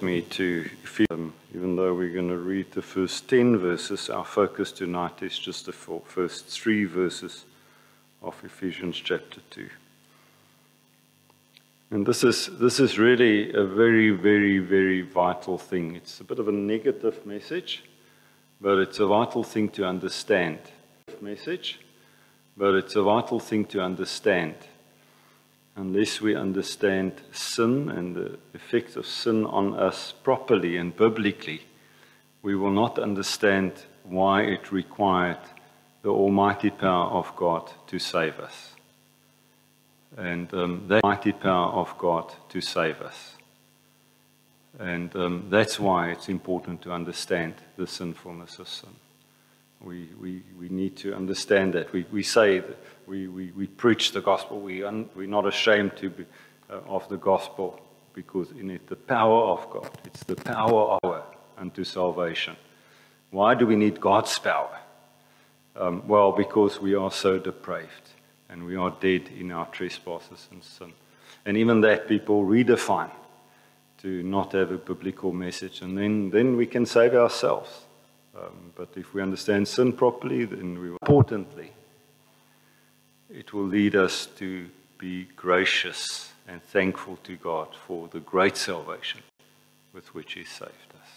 Me to feel, even though we're going to read the first 10 verses, our focus tonight is just the first 3 verses of Ephesians chapter 2. And this is really a very, very, very vital thing. It's a bit of a negative message, but it's a vital thing to understand. Unless we understand sin and the effects of sin on us properly and biblically, we will not understand why it required the almighty power of God to save us. And that mighty power of God to save us. And that's why it's important to understand the sinfulness of sin. We need to understand that. We say that we preach the gospel. We're not ashamed of the gospel, because in it the power of God. It's the power unto salvation. Why do we need God's power? Well, because we are so depraved and we are dead in our trespasses and sin. And even that people redefine to not have a biblical message, and then we can save ourselves. But if we understand sin properly, then we will. Importantly, it will lead us to be gracious and thankful to God for the great salvation with which He saved us.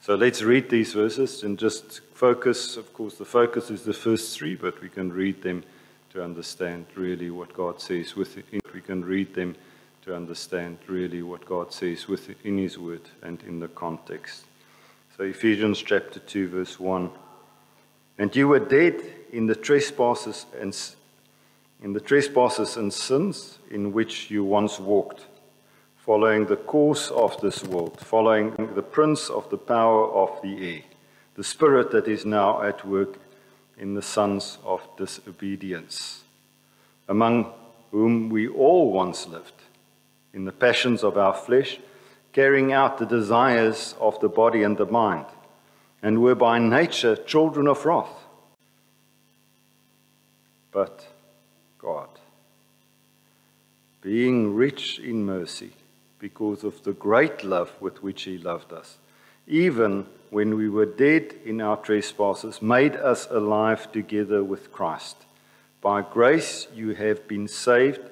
So let's read these verses and just focus. Of course, the focus is the first 3, but we can read them to understand really what God says within. We can read them to understand really what God says within His Word and in the context. So Ephesians chapter 2, verse 1. And you were dead in the trespasses and sins in which you once walked, following the course of this world, following the prince of the power of the air, the spirit that is now at work in the sons of disobedience, among whom we all once lived, in the passions of our flesh, carrying out the desires of the body and the mind, and were by nature children of wrath. But God, being rich in mercy, because of the great love with which He loved us, even when we were dead in our trespasses, made us alive together with Christ. By grace you have been saved,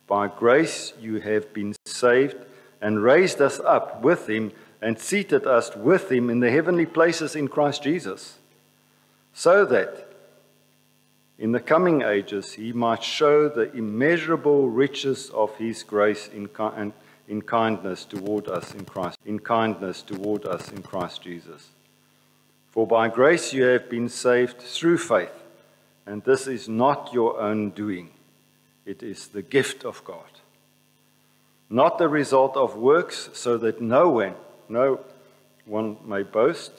by grace you have been saved, and raised us up with Him and seated us with Him in the heavenly places in Christ Jesus, so that in the coming ages He might show the immeasurable riches of His grace in kindness toward us in Christ, Jesus. For by grace you have been saved through faith, and this is not your own doing. It is the gift of God, not the result of works, so that no one may boast.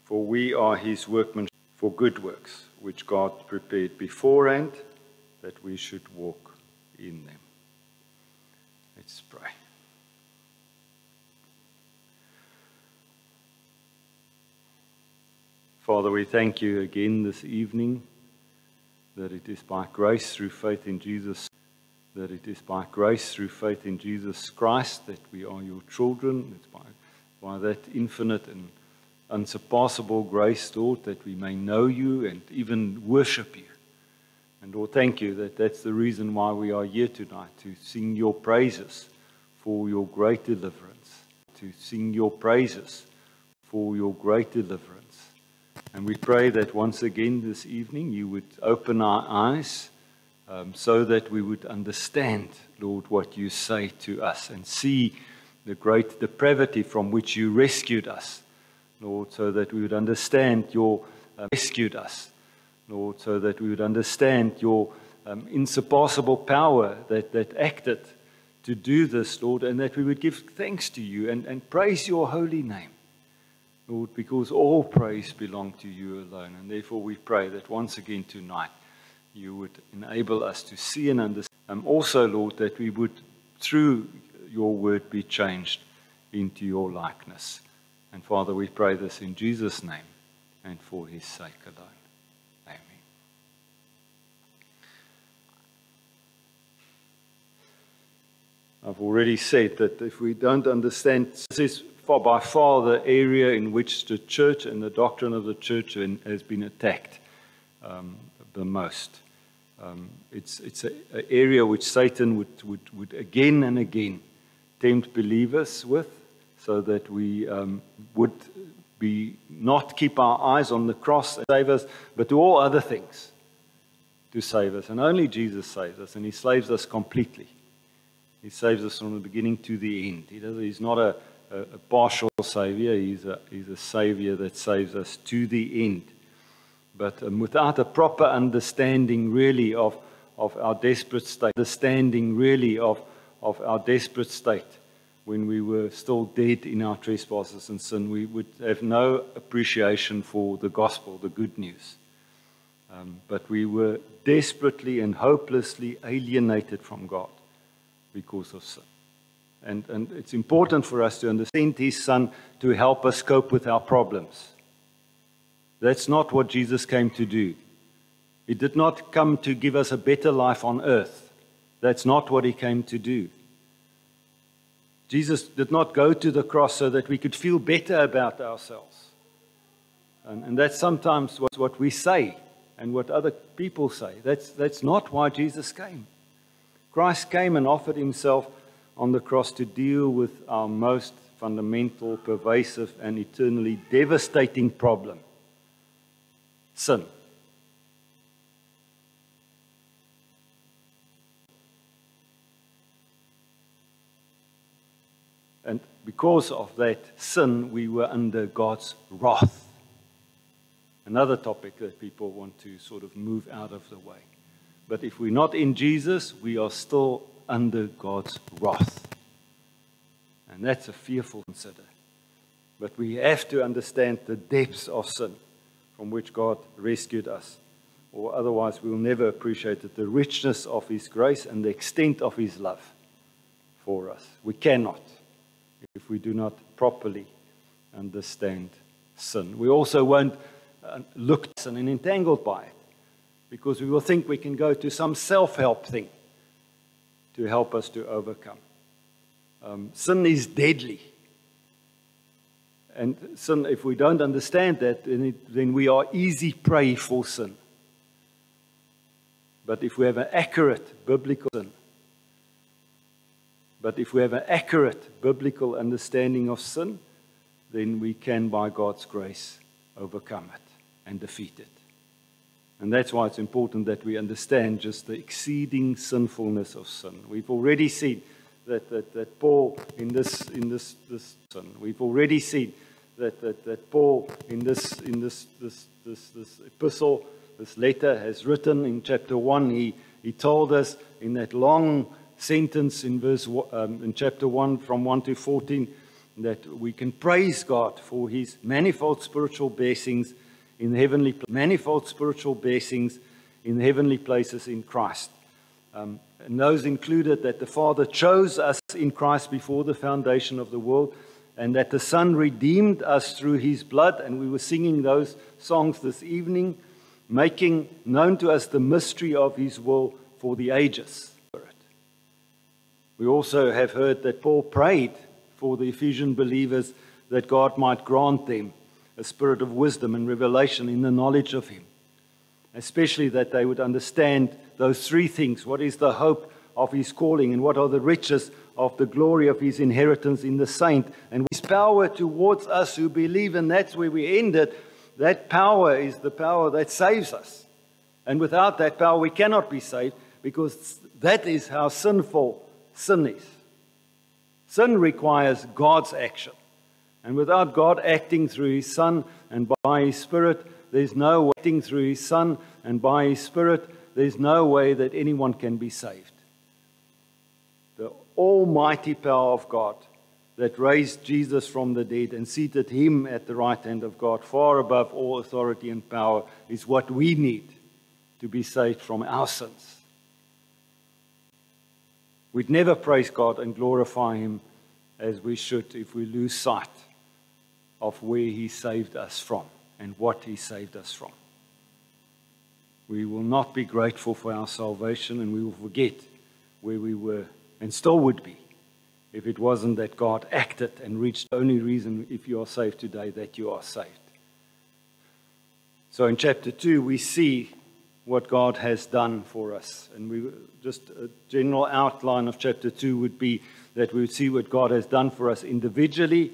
For we are His workmanship for good works, which God prepared beforehand that we should walk in them. Let's pray. Father, we thank You again this evening that it is by grace through faith in Jesus, Christ that we are Your children. It's by that infinite and unsurpassable grace, Lord, that we may know You and even worship You. And Lord, thank You that that's the reason why we are here tonight, to sing Your praises for Your great deliverance. And we pray that once again this evening You would open our eyes so that we would understand, Lord, what You say to us and see the great depravity from which You rescued us, Lord, so that we would understand Your insurpassable power that acted to do this, Lord, and that we would give thanks to You and praise Your holy name, Lord, because all praise belongs to You alone. And therefore we pray that once again tonight You would enable us to see and understand. Also, Lord, that we would, through Your word, be changed into Your likeness. And Father, we pray this in Jesus' name and for His sake alone. Amen. I've already said that if we don't understand, this is by far the area in which the church and the doctrine of the church has been attacked the most. It's an area which Satan would again and again tempt believers with, so that we would not keep our eyes on the cross and save us, but do all other things to save us. And only Jesus saves us, and He saves us completely. He saves us from the beginning to the end. He's not a partial Savior. He's a Savior that saves us to the end. But without a proper understanding really of our desperate state, when we were still dead in our trespasses and sin, we would have no appreciation for the gospel, the good news. But we were desperately and hopelessly alienated from God because of sin. And it's important for us to understand His Son to help us cope with our problems. That's not what Jesus came to do. He did not come to give us a better life on earth. That's not what He came to do. Jesus did not go to the cross so that we could feel better about ourselves. And that's sometimes what we say and what other people say. That's not why Jesus came. Christ came and offered Himself on the cross to deal with our most fundamental, pervasive, and eternally devastating problem: sin. And because of that sin, we were under God's wrath. Another topic that people want to sort of move out of the way. But if we're not in Jesus, we are still under God's wrath. And that's a fearful consider. But we have to understand the depths of sin from which God rescued us. Or otherwise we'll never appreciate the richness of His grace and the extent of His love for us. We cannot, if we do not properly understand sin. We also won't look at sin and entangled by it, because we will think we can go to some self-help thing to help us to overcome. Sin is deadly. And sin, if we don't understand that, then we are easy prey for sin. But if we have an accurate biblical understanding of sin, then we can, by God's grace, overcome it and defeat it. And that's why it's important that we understand just the exceeding sinfulness of sin. We've already seen that Paul in this sin. We've already seen that Paul in this epistle, this letter, has written in chapter 1. He told us in that long sentence in chapter 1 from 1 to 14 that we can praise God for His manifold spiritual blessings in heavenly places in Christ. And those included that the Father chose us in Christ before the foundation of the world, and that the Son redeemed us through His blood. And we were singing those songs this evening, making known to us the mystery of His will for the ages. We also have heard that Paul prayed for the Ephesian believers that God might grant them a spirit of wisdom and revelation in the knowledge of Him, especially that they would understand those three things. What is the hope of His calling, and what are the riches of the glory of His inheritance in the saint, and His power towards us who believe. And that's where we ended. That power is the power that saves us. And without that power we cannot be saved, because that is how sinful sin is. Sin requires God's action. And without God acting through His Son and by His Spirit, there's no way acting through His Son and by His Spirit, there's no way that anyone can be saved. The almighty power of God that raised Jesus from the dead and seated Him at the right hand of God, far above all authority and power, is what we need to be saved from our sins. We'd never praise God and glorify Him as we should if we lose sight of where He saved us from and what He saved us from. We will not be grateful for our salvation, and we will forget where we were and still would be if it wasn't that God acted and reached the only reason, if you are saved today, that you are saved. So in chapter 2, we see what God has done for us. And just a general outline of chapter 2 would be that we would see what God has done for us individually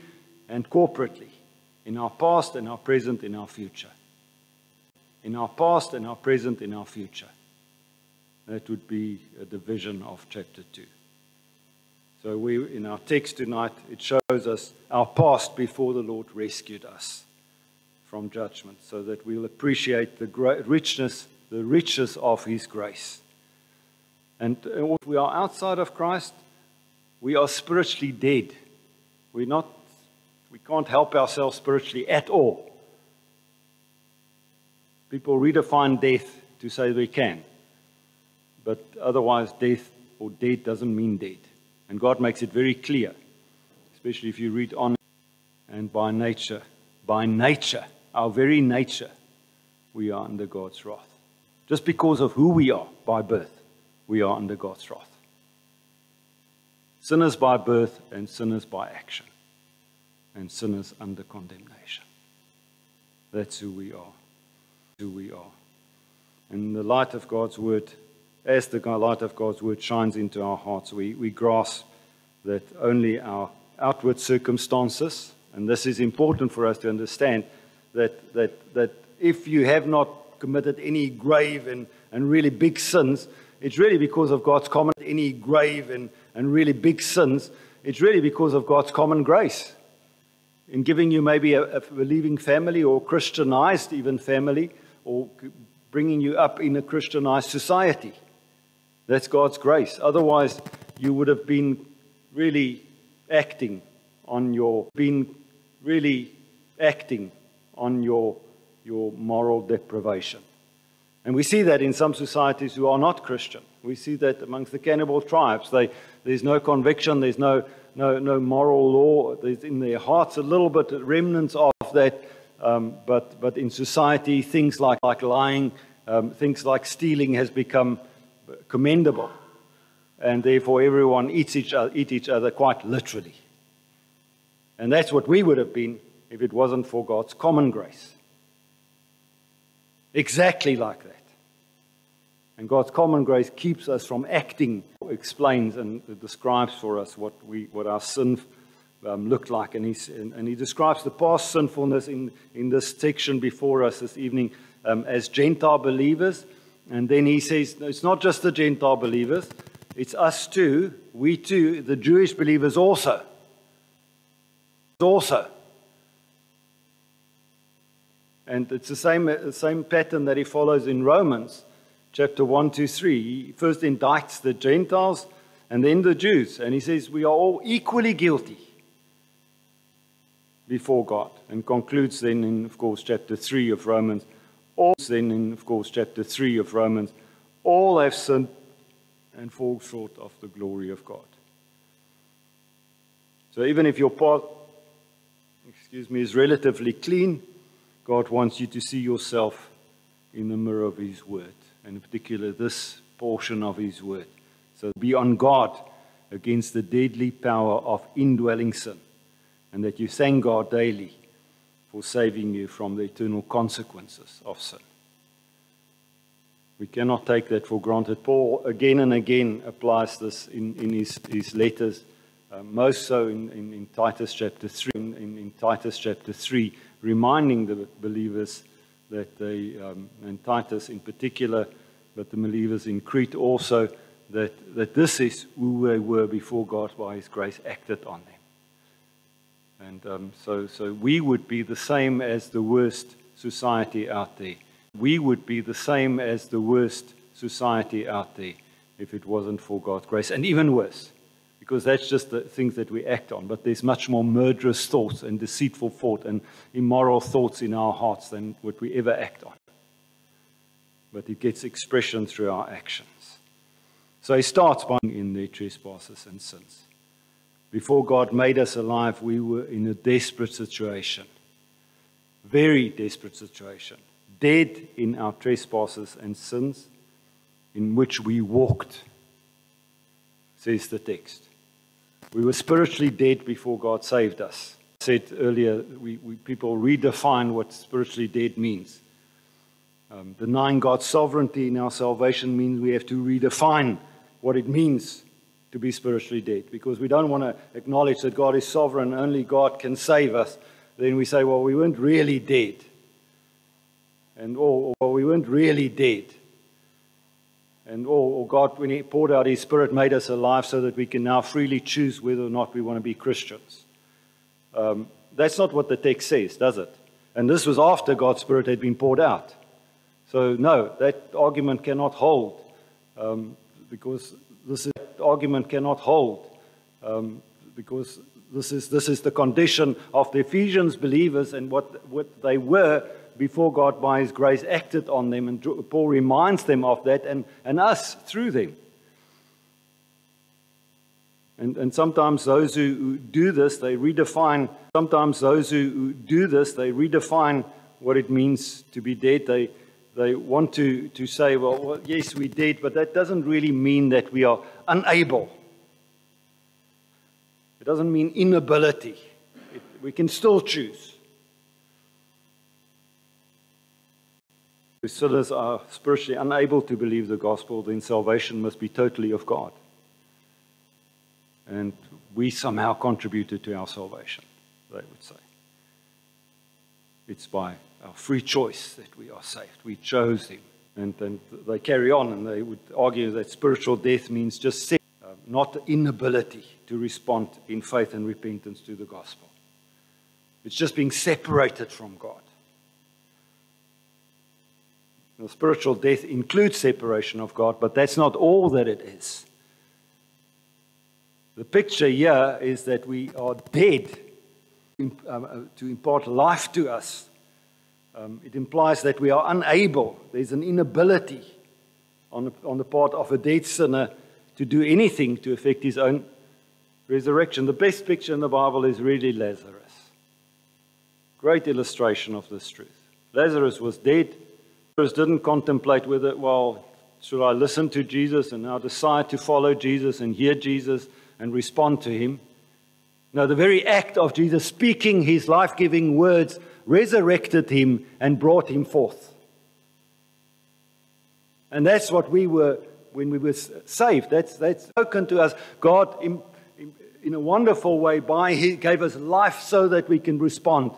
and corporately, in our past and our present, in our future. In our past and our present, in our future. That would be a division of chapter 2. So in our text tonight, it shows us our past before the Lord rescued us from judgment, so that we'll appreciate the great richness, the riches of His grace. And if we are outside of Christ, we are spiritually dead. We can't help ourselves spiritually at all. People redefine death to say they can. But otherwise, death or dead doesn't mean dead. And God makes it very clear, especially if you read on. And by nature, our very nature, we are under God's wrath. Just because of who we are by birth, we are under God's wrath. Sinners by birth and sinners by action. And sinners under condemnation. That's who we are. Who we are. And the light of God's word, as the light of God's word shines into our hearts, we grasp that only our outward circumstances, and this is important for us to understand, that if you have not committed any grave and really big sins, it's really because of God's common, any grave and really big sins, it's really because of God's common grace. In giving you maybe a believing family or Christianized even family, or bringing you up in a Christianized society. That's God's grace. Otherwise, you would have been really acting on your moral deprivation. And we see that in some societies who are not Christian. We see that amongst the cannibal tribes. There's no conviction, there's no moral law. There's in their hearts a little bit remnants of that. But in society, things like lying, things like stealing has become commendable. And therefore everyone eat each other quite literally. And that's what we would have been if it wasn't for God's common grace. Exactly like that. And God's common grace keeps us from acting, explains and describes for us what our sin looked like. And he describes the past sinfulness in this section before us this evening as Gentile believers. And then he says, no, it's not just the Gentile believers, it's us too, we too, the Jewish believers also. And it's the same pattern that he follows in Romans chapter 1 to 3. He first indicts the Gentiles and then the Jews. And he says we are all equally guilty before God. And concludes then in, of course, chapter 3 of Romans. All have sinned and fall short of the glory of God. So even if your part, is relatively clean, God wants you to see yourself in the mirror of His Word, and in particular this portion of His Word. So be on guard against the deadly power of indwelling sin, and that you thank God daily for saving you from the eternal consequences of sin. We cannot take that for granted. Paul again and again applies this in his letters, most so in Titus chapter 3. In Titus chapter 3, reminding the believers that and Titus in particular, but the believers in Crete also, that this is who they were before God by His grace acted on them. And so we would be the same as the worst society out there. We would be the same as the worst society out there if it wasn't for God's grace, and even worse. Because that's just the things that we act on. But there's much more murderous thoughts and deceitful thought and immoral thoughts in our hearts than what we ever act on. But it gets expression through our actions. So he starts by in their trespasses and sins. Before God made us alive, we were in a desperate situation. Very desperate situation. Dead in our trespasses and sins, in which we walked, says the text. We were spiritually dead before God saved us. I said earlier, people redefine what spiritually dead means. Denying God's sovereignty in our salvation means we have to redefine what it means to be spiritually dead, because we don't want to acknowledge that God is sovereign, only God can save us. Then we say, well, we weren't really dead. Or we weren't really dead. Or God, when He poured out His Spirit, made us alive so that we can now freely choose whether or not we want to be Christians. That's not what the text says, does it? And this was after God's Spirit had been poured out. So no, that argument cannot hold, because this argument cannot hold, because this is the condition of the Ephesians believers and what they were before God by His grace acted on them, and Paul reminds them of that, and us through them. And sometimes those who do this, they redefine. Sometimes those who do this, they redefine what it means to be dead. They want to say, well, yes, we're dead, but that doesn't really mean that we are unable. It doesn't mean inability. We can still choose. If sinners are spiritually unable to believe the gospel, then salvation must be totally of God. And we somehow contributed to our salvation, they would say. It's by our free choice that we are saved. We chose Him. And they carry on, and they would argue that spiritual death means just sin, not inability to respond in faith and repentance to the gospel. It's just being separated from God. Now, spiritual death includes separation of God, but that's not all that it is. The picture here is that we are dead to impart life to us. It implies that we are unable. There's an inability on the part of a dead sinner to do anything to affect his own resurrection. The best picture in the Bible is really Lazarus. Great illustration of this truth. Lazarus was dead. Lazarus didn't contemplate whether, well, should I listen to Jesus and now decide to follow Jesus and hear Jesus and respond to Him? No, the very act of Jesus speaking His life-giving words resurrected him and brought him forth. And that's what we were when we were saved. That's spoken to us. God, in a wonderful way, He gave us life so that we can respond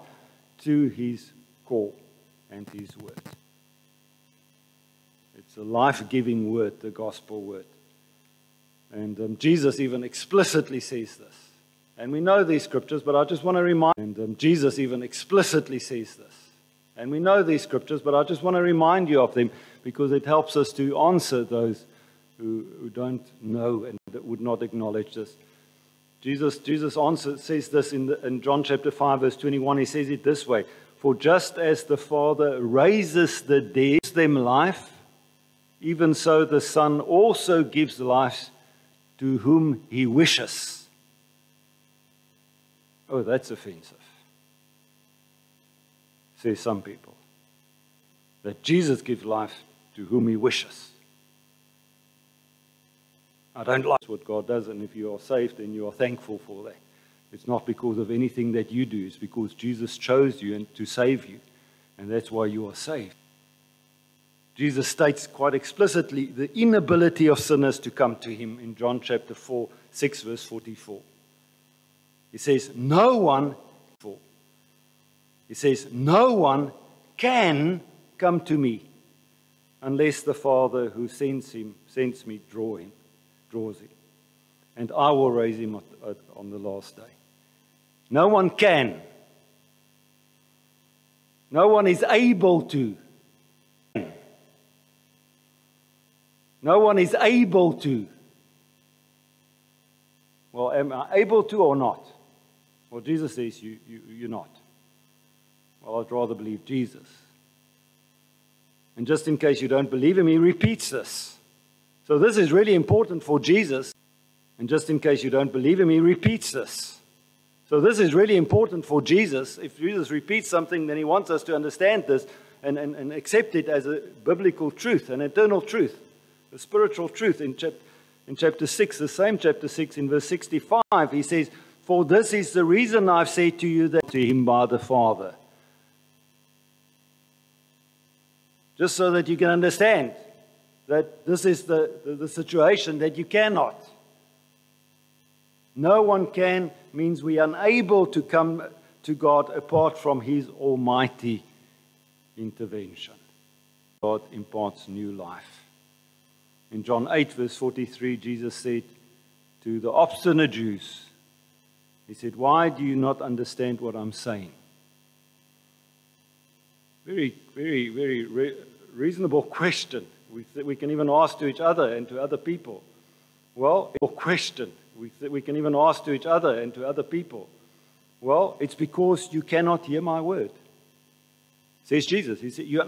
to His call and His word. It's a life-giving word, the gospel word. And Jesus even explicitly says this. And we know these scriptures, but I just want to remind. And Jesus even explicitly says this. And we know these scriptures, but I just want to remind you of them, because it helps us to answer those who don't know and that would not acknowledge this. Jesus says this in John chapter 5, verse 21. He says it this way: "For just as the Father raises the dead, gives them life, even so the Son also gives life to whom He wishes." Oh, that's offensive, say some people. That Jesus gives life to whom He wishes. I don't like what God does, and if you are saved, then you are thankful for that. It's not because of anything that you do. It's because Jesus chose you and to save you, and that's why you are saved. Jesus states quite explicitly the inability of sinners to come to Him in John chapter 6, verse 44. He says, no one can come to me unless the Father who sends me draws him. And I will raise him on the last day. No one can. No one is able to. No one is able to. Well, am I able to or not? Well, Jesus says you're not. Well, I'd rather believe Jesus. And just in case you don't believe Him, He repeats this. So this is really important for Jesus. And just in case you don't believe Him, He repeats this. So this is really important for Jesus. If Jesus repeats something, then He wants us to understand this and accept it as a biblical truth, an eternal truth, a spiritual truth. in chapter 6, the same chapter 6, in verse 65, he says, "For this is the reason I've said to you that to him by the Father." Just so that you can understand that this is the situation that you cannot. No one can means we are unable to come to God apart from his almighty intervention. God imparts new life. In John 8, verse 43, Jesus said to the obstinate Jews, he said, "Why do you not understand what I'm saying?" Very, very, very reasonable question. We can even ask to each other and to other people. Well, a question we can even ask to each other and to other people. Well, it's because you cannot hear my word. Says Jesus. He said, you're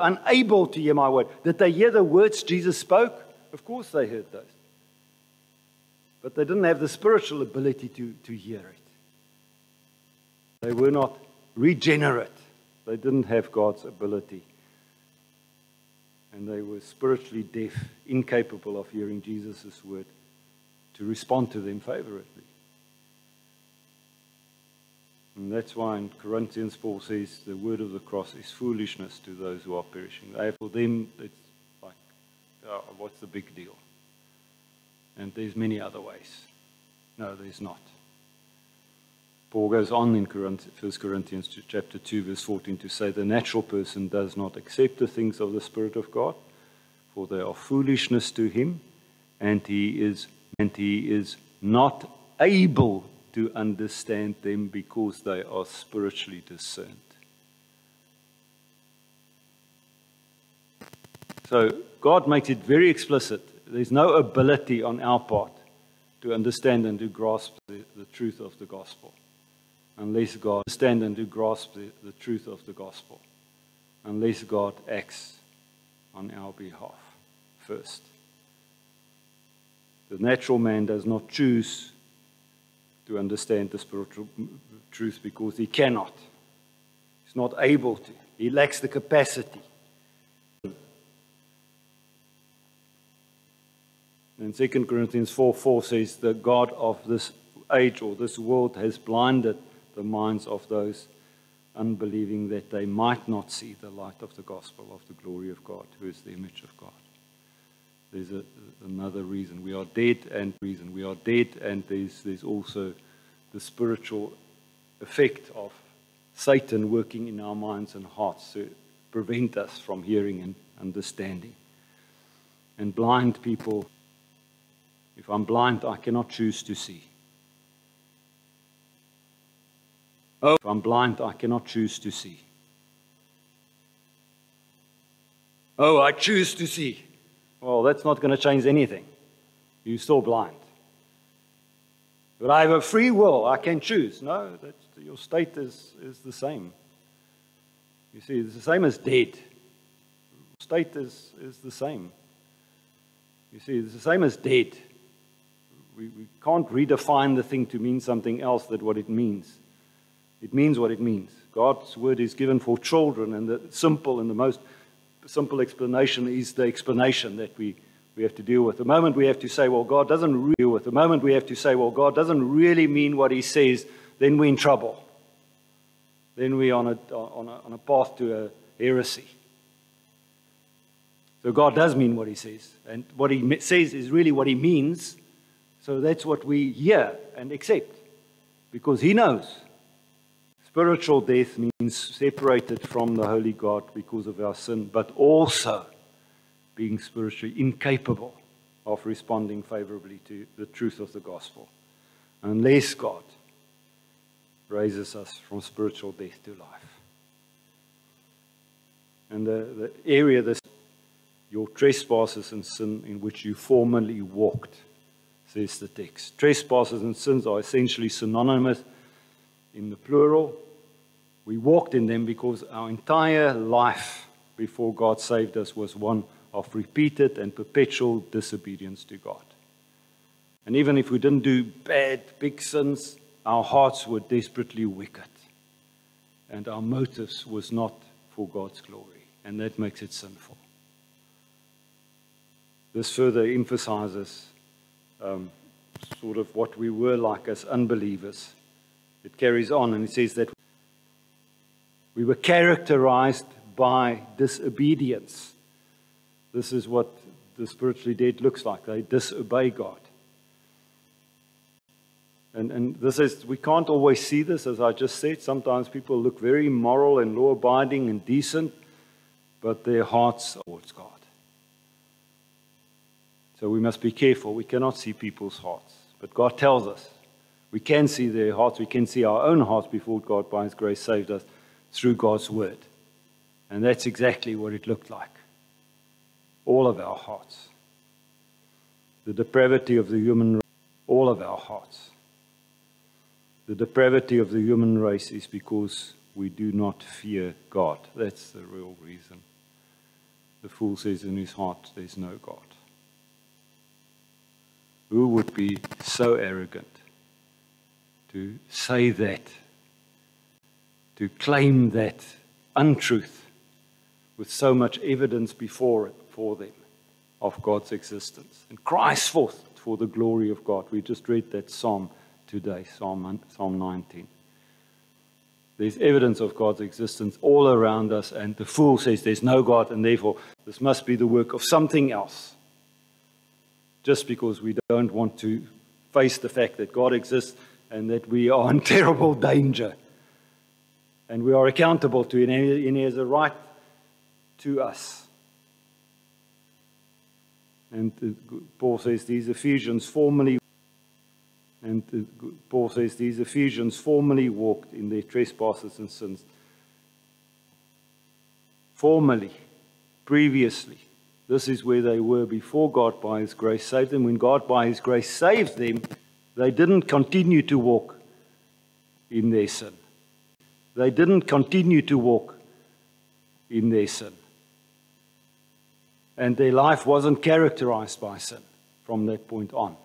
unable to hear my word. Did they hear the words Jesus spoke? Of course they heard those. But they didn't have the spiritual ability to hear it. They were not regenerate. They didn't have God's ability. And they were spiritually deaf, incapable of hearing Jesus' word to respond to them favorably. And that's why in Corinthians, Paul says the word of the cross is foolishness to those who are perishing. For them, it's like, oh, what's the big deal? And there's many other ways. No, there's not. Paul goes on in 1 Corinthians chapter 2, verse 14 to say the natural person does not accept the things of the Spirit of God, for they are foolishness to him, and he is not able to understand them because they are spiritually discerned. So God makes it very explicit. There's no ability on our part to understand and to grasp the truth of the gospel. Unless God understand and to grasp the truth of the gospel. Unless God acts on our behalf first. The natural man does not choose to understand the spiritual truth because he cannot. He's not able to. He lacks the capacity. And 2 Corinthians 4:4 says, the God of this age or this world has blinded the minds of those unbelieving that they might not see the light of the gospel of the glory of God, who is the image of God. There's another reason. We are dead, and there's also the spiritual effect of Satan working in our minds and hearts to prevent us from hearing and understanding. And blind people, if I'm blind, I cannot choose to see. Oh, if I'm blind, I cannot choose to see. Oh, I choose to see. Well, that's not going to change anything. You're still blind. But I have a free will. I can choose. No, your state is the same. You see, it's the same as dead. Your state is the same. You see, it's the same as dead. We can't redefine the thing to mean something else than what it means. It means what it means. God's word is given for children, and the most simple explanation is the explanation that we have to deal with. The moment we have to say, well, God doesn't really deal with. The moment we have to say, well, God doesn't really mean what he says, then we're in trouble. Then we're on a path to a heresy. So God does mean what he says, and what he says is really what he means. So that's what we hear and accept, because he knows. Spiritual death means separated from the holy God because of our sin, but also being spiritually incapable of responding favorably to the truth of the gospel, unless God raises us from spiritual death to life. And the area that your trespasses and sin in which you formerly walked, says the text. Trespasses and sins are essentially synonymous in the plural. We walked in them because our entire life before God saved us was one of repeated and perpetual disobedience to God. And even if we didn't do bad, big sins, our hearts were desperately wicked. And our motives was not for God's glory. And that makes it sinful. This further emphasizes sort of what we were like as unbelievers. It carries on and it says that we were characterized by disobedience. This is what the spiritually dead looks like. They disobey God. And this is, we can't always see this, as I just said. Sometimes people look very moral and law-abiding and decent, but their hearts are towards God. So we must be careful. We cannot see people's hearts. But God tells us we can see their hearts. We can see our own hearts before God by His grace saved us through God's word. And that's exactly what it looked like. All of our hearts. The depravity of the human race. All of our hearts. The depravity of the human race is because we do not fear God. That's the real reason. The fool says in his heart, there's no God. Who would be so arrogant to say that, to claim that untruth with so much evidence for them of God's existence, and cries forth for the glory of God? We just read that psalm today, Psalm 19. There's evidence of God's existence all around us, and the fool says there's no God, and therefore this must be the work of something else. Just because we don't want to face the fact that God exists and that we are in terrible danger. And we are accountable to Him, and He has a right to us. And Paul says these Ephesians formerly walked in their trespasses and sins. Formerly, previously. This is where they were before God by His grace saved them. When God by His grace saved them, they didn't continue to walk in their sin. They didn't continue to walk in their sin. And their life wasn't characterized by sin from that point on.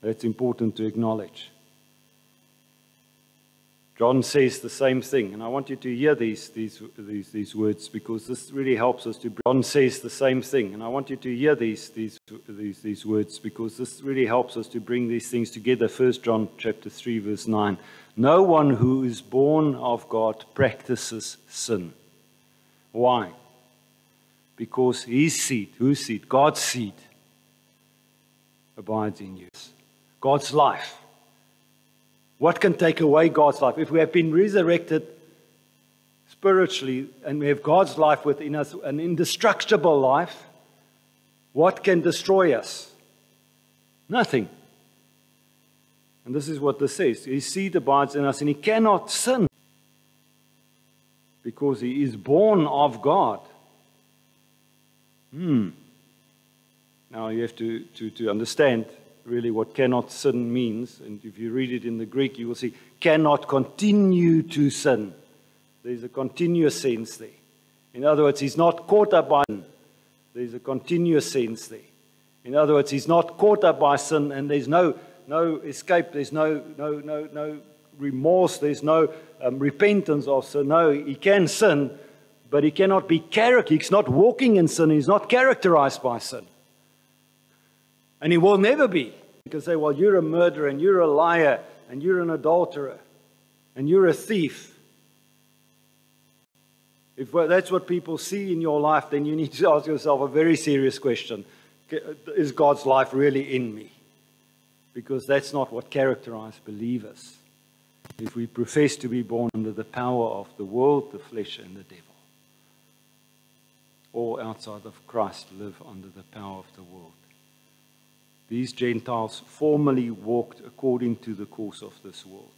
That's important to acknowledge. John says the same thing, and I want you to hear these words, because this really helps us to. John says the same thing, and I want you to hear these words, because this really helps us to bring these things together. 1 John chapter 3, verse 9. No one who is born of God practices sin. Why? Because His seed, whose seed? God's seed, abides in you. God's life. What can take away God's life? If we have been resurrected spiritually and we have God's life within us, an indestructible life, what can destroy us? Nothing. And this is what this says. His seed abides in us, and He cannot sin because He is born of God. Now you have to understand really what cannot sin means. And if you read it in the Greek, you will see cannot continue to sin. There's a continuous sense there. In other words, he's not caught up by sin. There's a continuous sense there. In other words, he's not caught up by sin, and there's no escape, there's no remorse, there's no repentance of sin. No, he can sin, but he cannot be he's not walking in sin, he's not characterized by sin. And he will never be. You can say, well, you're a murderer, and you're a liar, and you're an adulterer, and you're a thief. If that's what people see in your life, then you need to ask yourself a very serious question. Is God's life really in me? Because that's not what characterizes believers. If we profess to be born under the power of the world, the flesh, and the devil, or outside of Christ live under the power of the world. These Gentiles formerly walked according to the course of this world.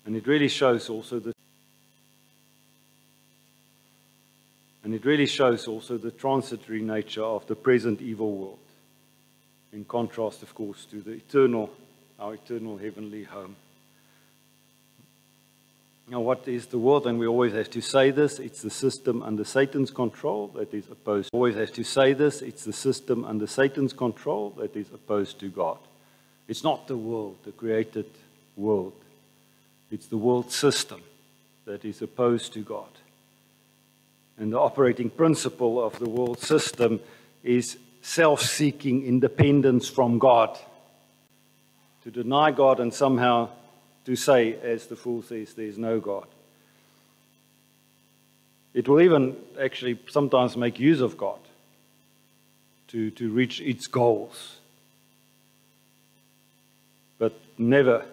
And it really shows also the transitory nature of the present evil world, in contrast, of course, to our eternal heavenly home. Now, what is the world? And we always have to say this. It's the system under Satan's control that is opposed. Always have to say this. It's the system under Satan's control that is opposed to God. It's not the world, the created world. It's the world system that is opposed to God. And the operating principle of the world system is self-seeking independence from God. To deny God and somehow to say, as the fool says, there's no God. It will even actually sometimes make use of God to reach its goals. But never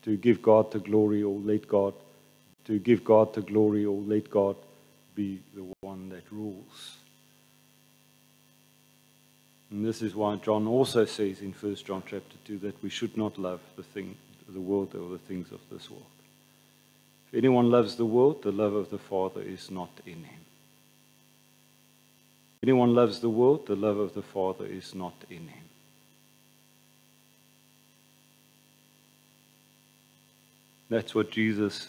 to give God the glory or let God, to give God the glory or let God be the one that rules. And this is why John also says in 1 John chapter 2 that we should not love the world or the things of this world. If anyone loves the world, the love of the Father is not in him. If anyone loves the world, the love of the Father is not in him. That's what Jesus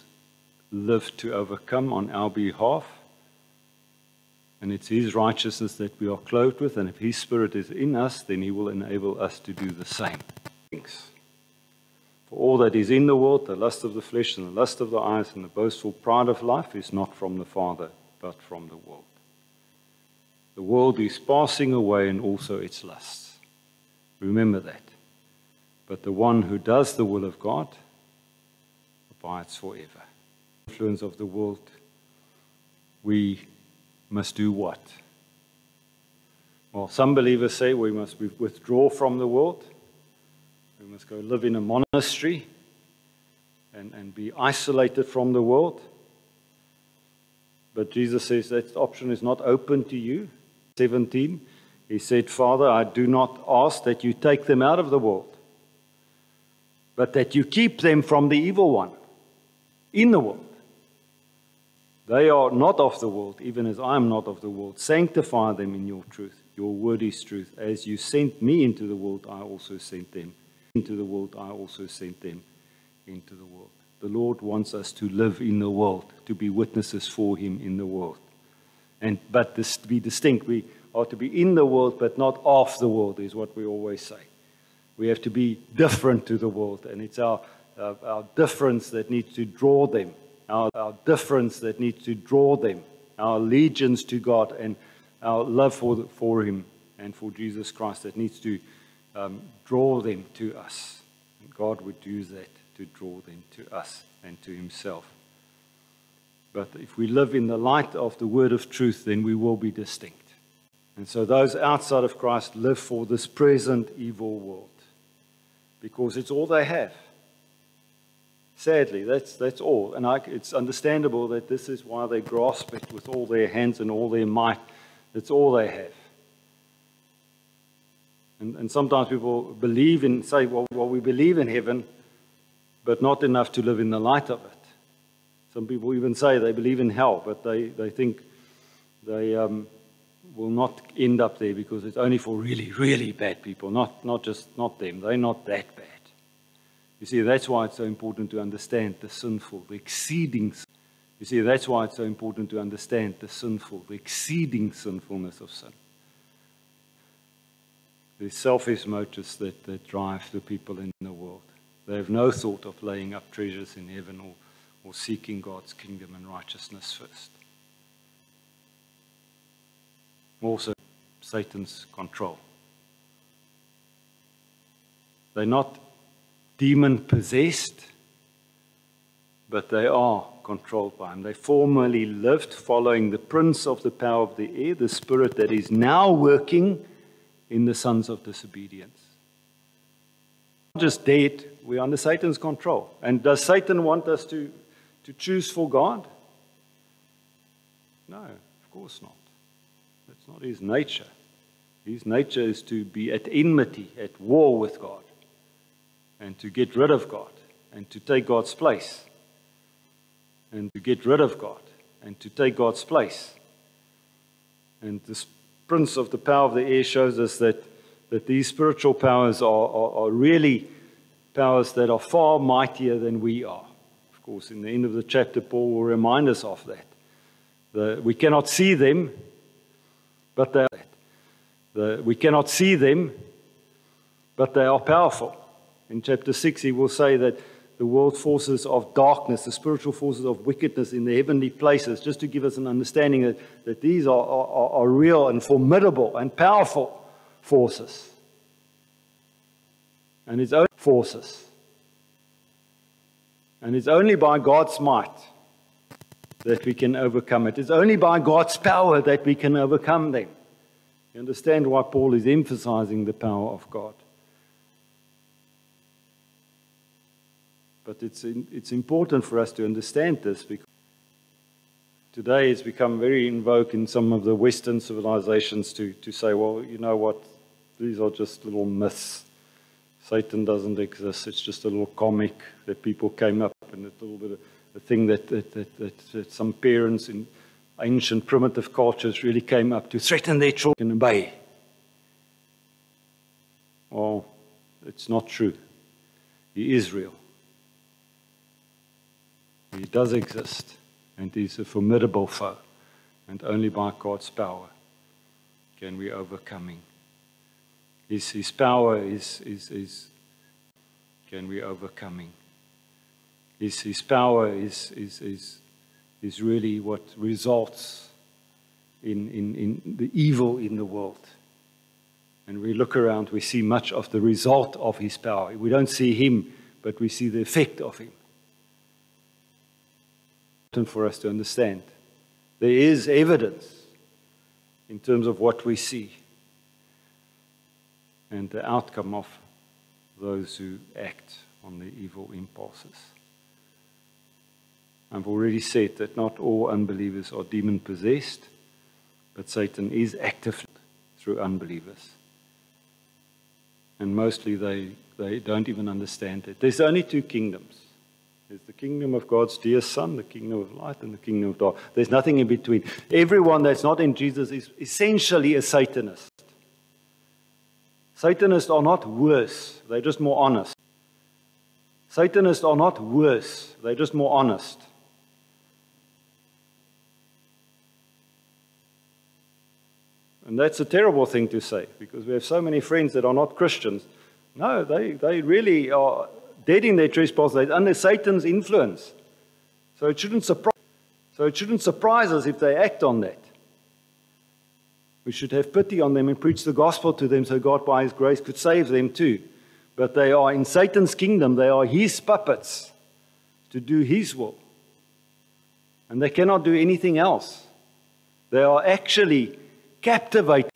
lived to overcome on our behalf. And it's His righteousness that we are clothed with. And if His Spirit is in us, then He will enable us to do the same things. For all that is in the world, the lust of the flesh and the lust of the eyes and the boastful pride of life is not from the Father, but from the world. The world is passing away and also its lusts. Remember that. But the one who does the will of God abides forever. The influence of the world, we must do what? Well, some believers say we must withdraw from the world. We must go live in a monastery and be isolated from the world. But Jesus says that option is not open to you. 17, He said, Father, I do not ask that you take them out of the world, but that you keep them from the evil one in the world. They are not of the world, even as I am not of the world. Sanctify them in your truth. Your word is truth. As you sent me into the world, I also sent them. Into the world, I also sent them into the world. The Lord wants us to live in the world, to be witnesses for Him in the world. But this, to be distinct, we are to be in the world, but not of the world, is what we always say. We have to be different to the world, and it's our difference that needs to draw them. Our difference that needs to draw them, our allegiance to God and our love for Him and for Jesus Christ that needs to draw them to us. And God would use that to draw them to us and to Himself. But if we live in the light of the word of truth, then we will be distinct. And so those outside of Christ live for this present evil world because it's all they have. Sadly, that's all. And it's understandable that this is why they grasp it with all their hands and all their might. That's all they have. And sometimes people say, well, we believe in heaven, but not enough to live in the light of it. Some people even say they believe in hell, but they think they will not end up there because it's only for really, really bad people, not them. They're not that bad. You see, that's why it's so important to understand the sinful, the exceeding. You see, that's why it's so important to understand the sinful, the exceeding sinfulness of sin. There's selfish motives that drive the people in the world. They have no thought of laying up treasures in heaven or seeking God's kingdom and righteousness first. Also, Satan's control. They're not demon-possessed, but they are controlled by him. They formerly lived following the prince of the power of the air, the spirit that is now working in the sons of disobedience. Not just dead, we're under Satan's control. And does Satan want us to choose for God? No, of course not. That's not his nature. His nature is to be at enmity, at war with God, and to get rid of God, and to take God's place. And to get rid of God, and to take God's place. And this prince of the power of the air shows us that these spiritual powers are really powers that are far mightier than we are. Of course, in the end of the chapter, Paul will remind us of that. We cannot see them, but we cannot see them, but they are powerful. In chapter 6, he will say that the world forces of darkness, the spiritual forces of wickedness in the heavenly places, just to give us an understanding that these are real and formidable and powerful forces. And it's only forces. And it's only by God's might that we can overcome it. It's only by God's power that we can overcome them. You understand why Paul is emphasizing the power of God. But it's important for us to understand this, because today it's become very in vogue in some of the Western civilizations to say, well, you know what, these are just little myths. Satan doesn't exist. It's just a little comic that people came up, and it's a little bit of a thing that some parents in ancient primitive cultures really came up to threaten their children and obey. Well, it's not true. He is real. He does exist, and he's a formidable foe, and only by God's power can we overcome him. His power can we overcome him. His power is really what results in the evil in the world. And we look around, we see much of the result of his power. We don't see him, but we see the effect of him. It's important for us to understand. There is evidence in terms of what we see and the outcome of those who act on the evil impulses. I've already said that not all unbelievers are demon-possessed, but Satan is active through unbelievers. And mostly they don't even understand it. There's only two kingdoms. There's the kingdom of God's dear Son, the kingdom of light, and the kingdom of dark. There's nothing in between. Everyone that's not in Jesus is essentially a Satanist. Satanists are not worse, they're just more honest. Satanists are not worse, they're just more honest. And that's a terrible thing to say, because we have so many friends that are not Christians. No, they really are dead in their trespasses. They're under Satan's influence. So it shouldn't surprise us if they act on that. We should have pity on them and preach the gospel to them so God by his grace could save them too. But they are in Satan's kingdom. They are his puppets to do his will. And they cannot do anything else. They are actually captivated.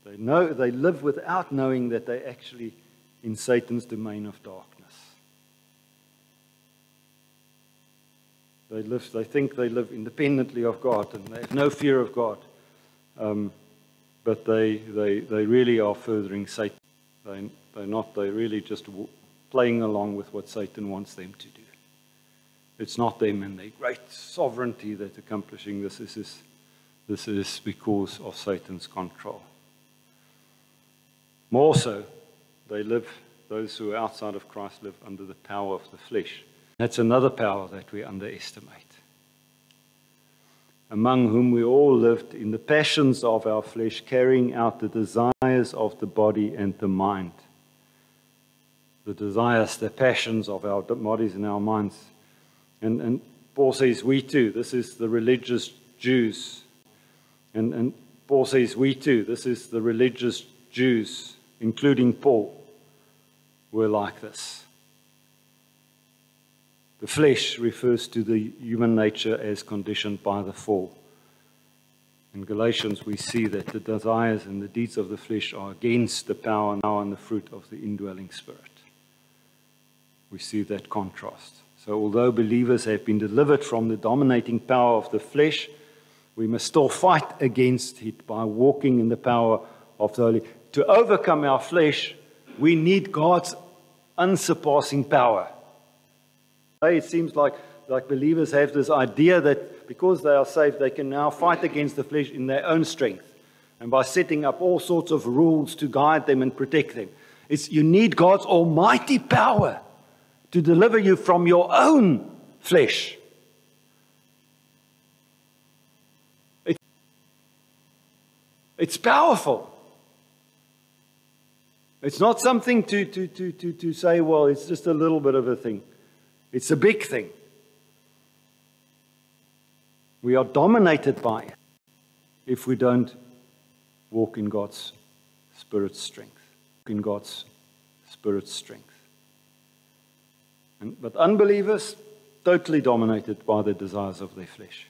They live without knowing that they're actually in Satan's domain of darkness. They think they live independently of God, and they have no fear of God. But they really are furthering Satan. They're really just playing along with what Satan wants them to do. It's not them and their great sovereignty that accomplishing this. This is because of Satan's control. More so, those who are outside of Christ live under the power of the flesh. That's another power that we underestimate. Among whom we all lived in the passions of our flesh, carrying out the desires of the body and the mind. The desires, the passions of our bodies and our minds. And Paul says, we too, this is the religious Jews. And Paul says, we too, this is the religious Jews, including Paul, were like this. The flesh refers to the human nature as conditioned by the fall. In Galatians, we see that the desires and the deeds of the flesh are against the power now and the fruit of the indwelling Spirit. We see that contrast. So although believers have been delivered from the dominating power of the flesh, we must still fight against it by walking in the power of the Holy. To overcome our flesh, we need God's unsurpassing power. It seems like believers have this idea that because they are saved, they can now fight against the flesh in their own strength and by setting up all sorts of rules to guide them and protect them. You need God's almighty power to deliver you from your own flesh. It's powerful. It's not something to say, well, it's just a little bit of a thing. It's a big thing. We are dominated by it if we don't walk in God's Spirit's strength. In God's Spirit's strength. But unbelievers, totally dominated by the desires of their flesh.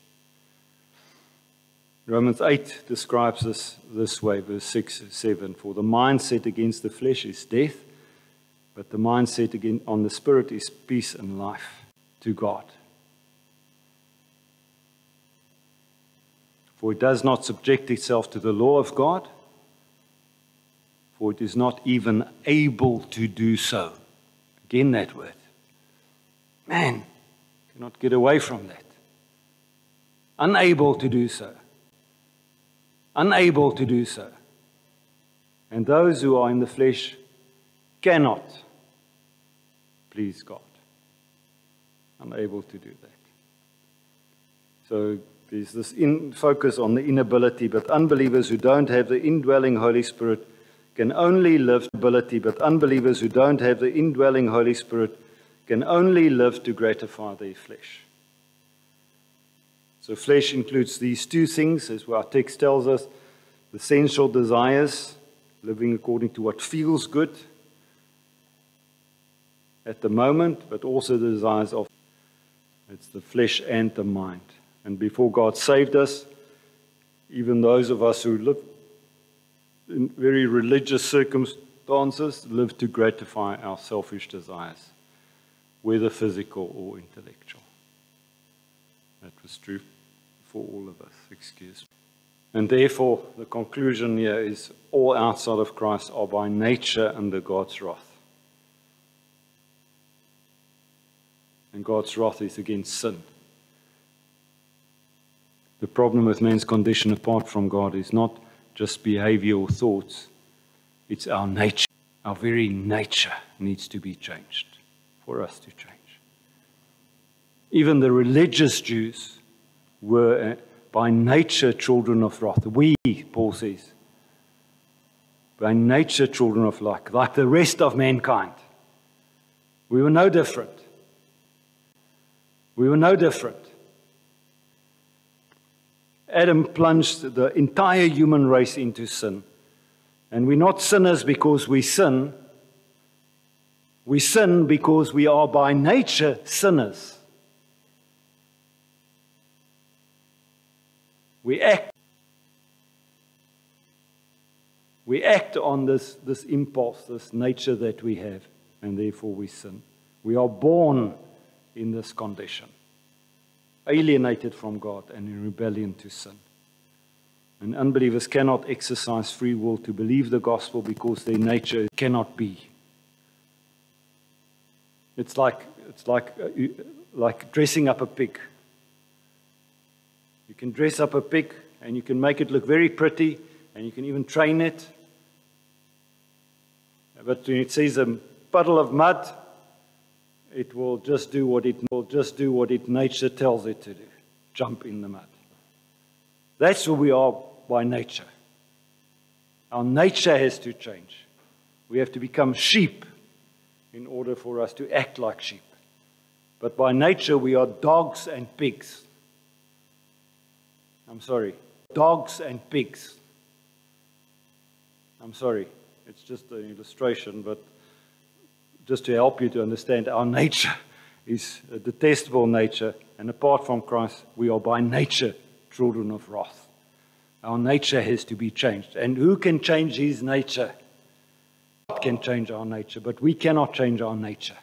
Romans 8 describes this way, verse 6 and 7. For the mind set against the flesh is death, but the mind set on the Spirit is peace and life to God. For it does not subject itself to the law of God, for it is not even able to do so. Again, that word. Man, cannot get away from that. Unable to do so. Unable to do so. And those who are in the flesh cannot please God. Unable to do that. So there's this focus on the inability, but unbelievers who don't have the indwelling Holy Spirit can only live but unbelievers who don't have the indwelling Holy Spirit can only live to gratify their flesh. So flesh includes these two things, as our text tells us, the sensual desires, living according to what feels good at the moment, but also the desires of it's the flesh and the mind. And before God saved us, even those of us who live in very religious circumstances live to gratify our selfish desires, whether physical or intellectual. That was true for all of us, excuse me. And therefore, the conclusion here is all outside of Christ are by nature under God's wrath. And God's wrath is against sin. The problem with man's condition apart from God is not just behavioral thoughts. It's our nature. Our very nature needs to be changed for us to change. Even the religious Jews were by nature children of wrath. We, Paul says, by nature children of light, like the rest of mankind. We were no different. We were no different. Adam plunged the entire human race into sin. And we're not sinners because we sin. We sin because we are by nature sinners. We act on this impulse, this nature that we have, and therefore we sin. We are born in this condition, alienated from God and in rebellion to sin. And unbelievers cannot exercise free will to believe the gospel because their nature cannot be. It's like dressing up a pig. You can dress up a pig and you can make it look very pretty and you can even train it. But when it sees a puddle of mud, it will just do what its nature tells it to do. Jump in the mud. That's who we are by nature. Our nature has to change. We have to become sheep in order for us to act like sheep. But by nature we are dogs and pigs. I'm sorry. Dogs and pigs. I'm sorry. It's just an illustration, but just to help you to understand, our nature is a detestable nature, and apart from Christ, we are by nature children of wrath. Our nature has to be changed. And who can change his nature? God can change our nature, but we cannot change our nature.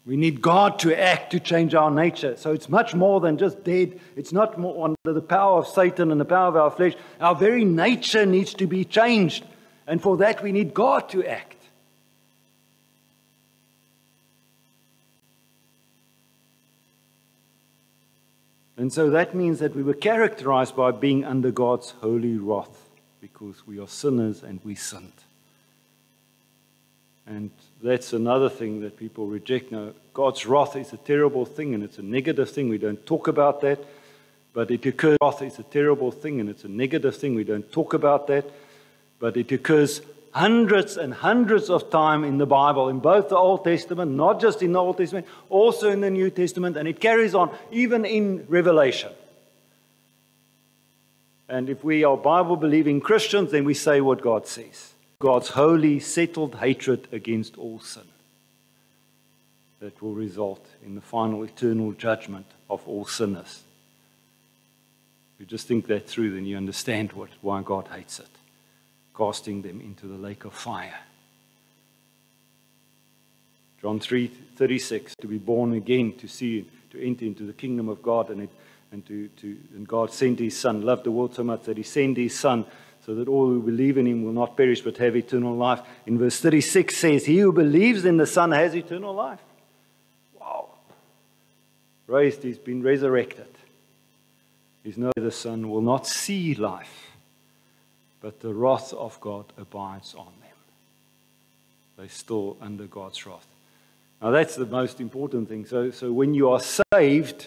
We need God to act to change our nature. So it's much more than just dead. It's not more under the power of Satan and the power of our flesh. Our very nature needs to be changed. And for that we need God to act. And so that means that we were characterized by being under God's holy wrath because we are sinners and we sinned. And that's another thing that people reject. Now, God's wrath is a terrible thing and it's a negative thing. We don't talk about that. But it occurs. Wrath is a terrible thing and it's a negative thing. We don't talk about that. But it occurs hundreds and hundreds of times in the Bible, in both the Old Testament, not just in the Old Testament, also in the New Testament, and it carries on even in Revelation. And if we are Bible-believing Christians, then we say what God says. God's holy, settled hatred against all sin. That will result in the final eternal judgment of all sinners. If you just think that through, then you understand why God hates it. Casting them into the lake of fire. John 3:36, to be born again, to enter into the kingdom of God, and God sent His Son, loved the world so much that He sent His Son, so that all who believe in Him will not perish but have eternal life. In verse 36 says, he who believes in the Son has eternal life. Wow. Raised, He's been resurrected. He's no, the Son will not see life, but the wrath of God abides on them. They're still under God's wrath. Now that's the most important thing. So when you are saved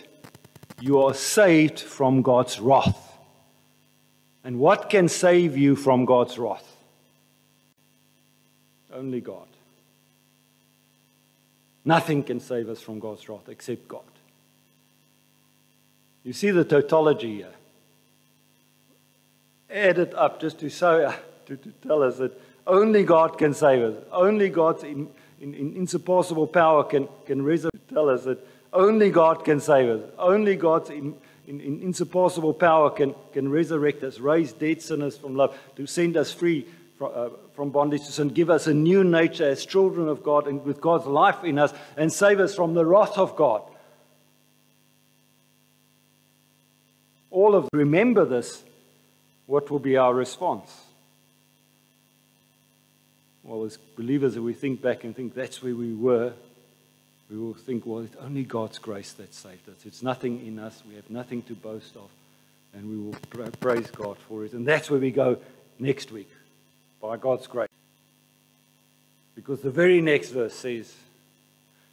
from God's wrath. And what can save you from God's wrath? Only God. Nothing can save us from God's wrath except God. You see the tautology here. Add it up just to tell us that only God can save us. Only God's insurpassable power can tell us that only God can save us. Only God's insurpassable power can resurrect us, raise dead sinners from love, to send us free from bondage to sin, give us a new nature as children of God and with God's life in us, and save us from the wrath of God. All of remember this, what will be our response? Well, as believers, if we think back and think that's where we were, we will think, well, it's only God's grace that saved us. It's nothing in us. We have nothing to boast of. And we will praise God for it. And that's where we go next week, by God's grace. Because the very next verse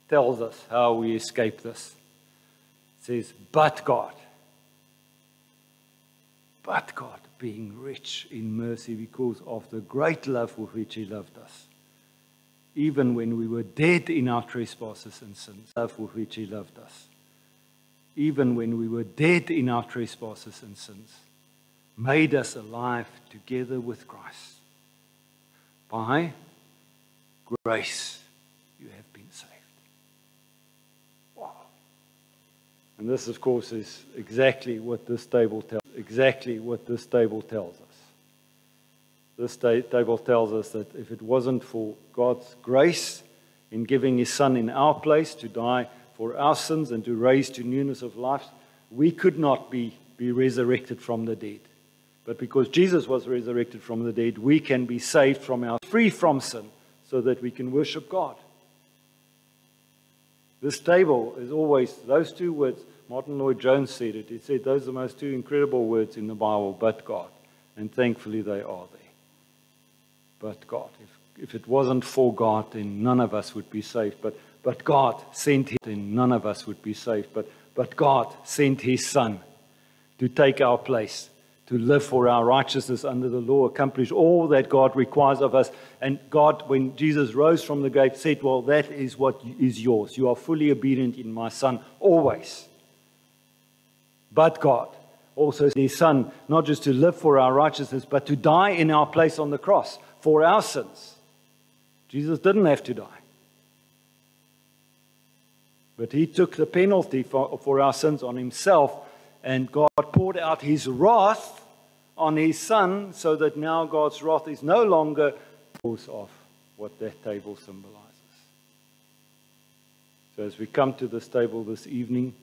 tells us how we escape this. It says, but God, being rich in mercy because of the great love with which He loved us, even when we were dead in our trespasses and sins, love with which He loved us, even when we were dead in our trespasses and sins, made us alive together with Christ. By grace you have been saved. Wow. And this, of course, is exactly what this table tells us. This table tells us that if it wasn't for God's grace in giving His Son in our place to die for our sins and to raise to newness of life, we could not be resurrected from the dead. But because Jesus was resurrected from the dead, we can be saved free from sin, so that we can worship God. This table is always, those two words, Martin Lloyd-Jones said it. He said those are the most two incredible words in the Bible, but God. And thankfully they are there. But God. If it wasn't for God, then none of us would be saved. But God sent His, then none of us would be saved. But God sent His Son to take our place, to live for our righteousness under the law, accomplish all that God requires of us. And God, when Jesus rose from the grave, said, well, that is what is yours. You are fully obedient in my Son always. But God also sent His Son, not just to live for our righteousness, but to die in our place on the cross for our sins. Jesus didn't have to die. But He took the penalty for our sins on Himself, and God poured out His wrath on His Son, so that now God's wrath is no longer because of what that table symbolizes. So as we come to this table this evening,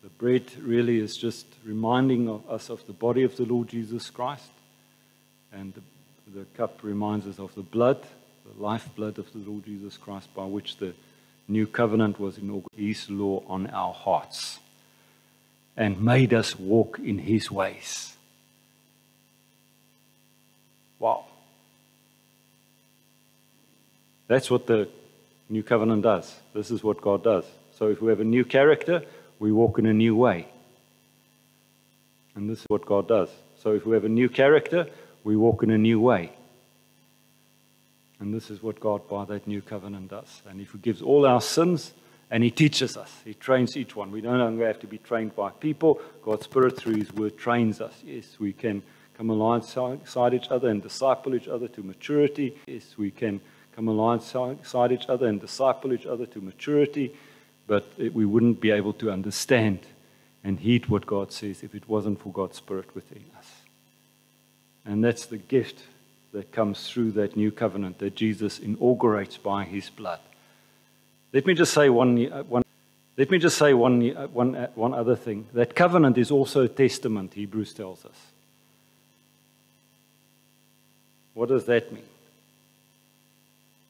the bread really is just reminding us of the body of the Lord Jesus Christ, and the cup reminds us of the blood, the lifeblood of the Lord Jesus Christ, by which the new covenant was inaugurated, His law on our hearts, and made us walk in His ways. Wow. That's what the new covenant does. This is what God does. So if we have a new character, we walk in a new way. And this is what God does. So if we have a new character, we walk in a new way. And this is what God, by that new covenant, does. And He forgives all our sins, and He teaches us. He trains each one. We no longer have to be trained by people. God's Spirit, through His Word, trains us. Yes, we can come alongside each other and disciple each other to maturity. Yes, we can come alongside each other and disciple each other to maturity. But we wouldn't be able to understand and heed what God says if it wasn't for God's Spirit within us. And that's the gift that comes through that new covenant that Jesus inaugurates by His blood. Let me just say one other thing. That covenant is also a testament, Hebrews tells us. What does that mean?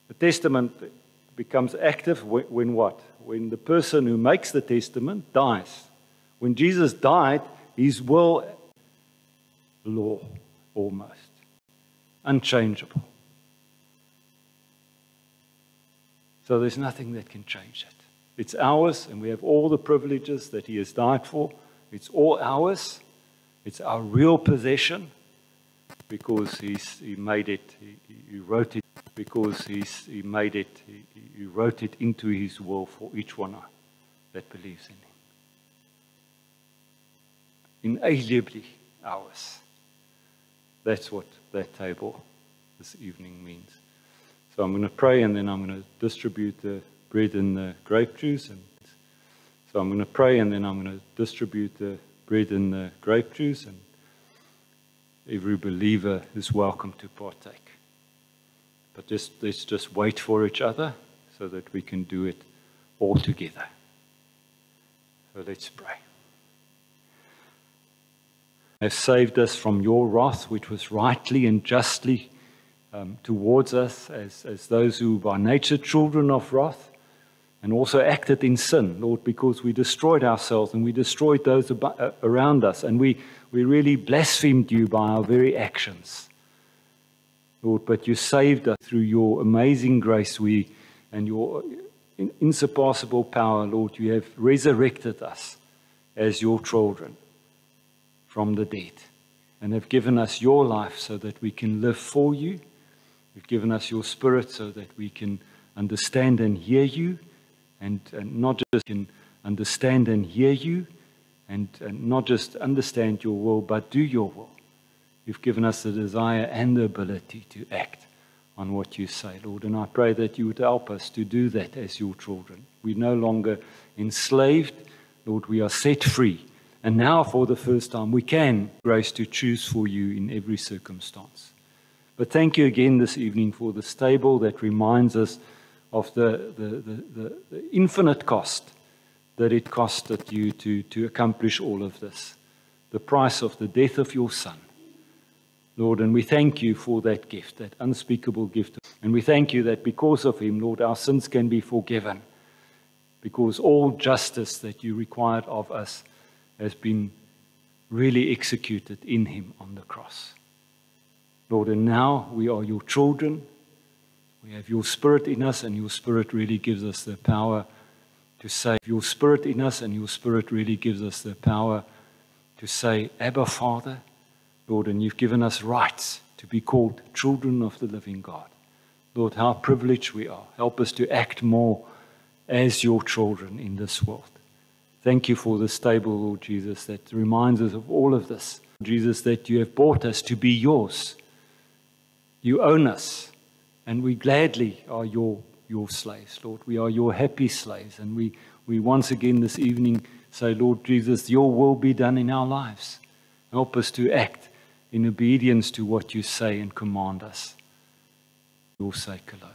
The testament becomes active when what? When the person who makes the testament dies. When Jesus died, His will, law, almost, unchangeable. So there's nothing that can change it. It's ours, and we have all the privileges that He has died for. It's all ours. It's our real possession because He made it. He wrote it because He made it. He wrote it into His will for each one that believes in Him. Inalienably ours. That's what that table this evening means. So I'm going to pray, and then I'm going to distribute the bread and the grape juice. And so I'm going to pray, and then I'm going to distribute the bread and the grape juice. And every believer is welcome to partake. But let's just wait for each other so that we can do it all together. So let's pray. You have saved us from your wrath, which was rightly and justly towards us as those who by nature children of wrath, and also acted in sin, Lord, because we destroyed ourselves and we destroyed those around us, and we really blasphemed you by our very actions. Lord, but you saved us through your amazing grace and your insurpassable power, Lord. You have resurrected us as your children from the dead and have given us your life so that we can live for you. You've given us your Spirit so that we can understand and hear you, and not just can understand and hear you, and not just understand your will, but do your will. You've given us the desire and the ability to act on what you say, Lord. And I pray that you would help us to do that as your children. We're no longer enslaved, Lord. We are set free. And now, for the first time, we can grace to choose for you in every circumstance. But thank you again this evening for this table that reminds us of the infinite cost that it costed you to accomplish all of this. The price of the death of your Son, Lord. And we thank you for that gift, that unspeakable gift. And we thank you that because of him, Lord, our sins can be forgiven, because all justice that you required of us has been really executed in him on the cross. Lord, and now we are your children. We have your Spirit in us, and your Spirit really gives us the power to say, your Spirit in us, and your Spirit really gives us the power to say, Abba, Father, Lord, and you've given us rights to be called children of the living God. Lord, how privileged we are. Help us to act more as your children in this world. Thank you for this table, Lord Jesus, that reminds us of all of this. Jesus, that you have brought us to be yours. You own us, and we gladly are your slaves, Lord. We are your happy slaves, and we once again this evening say, Lord Jesus, your will be done in our lives. Help us to act in obedience to what you say and command us. For your sake alone.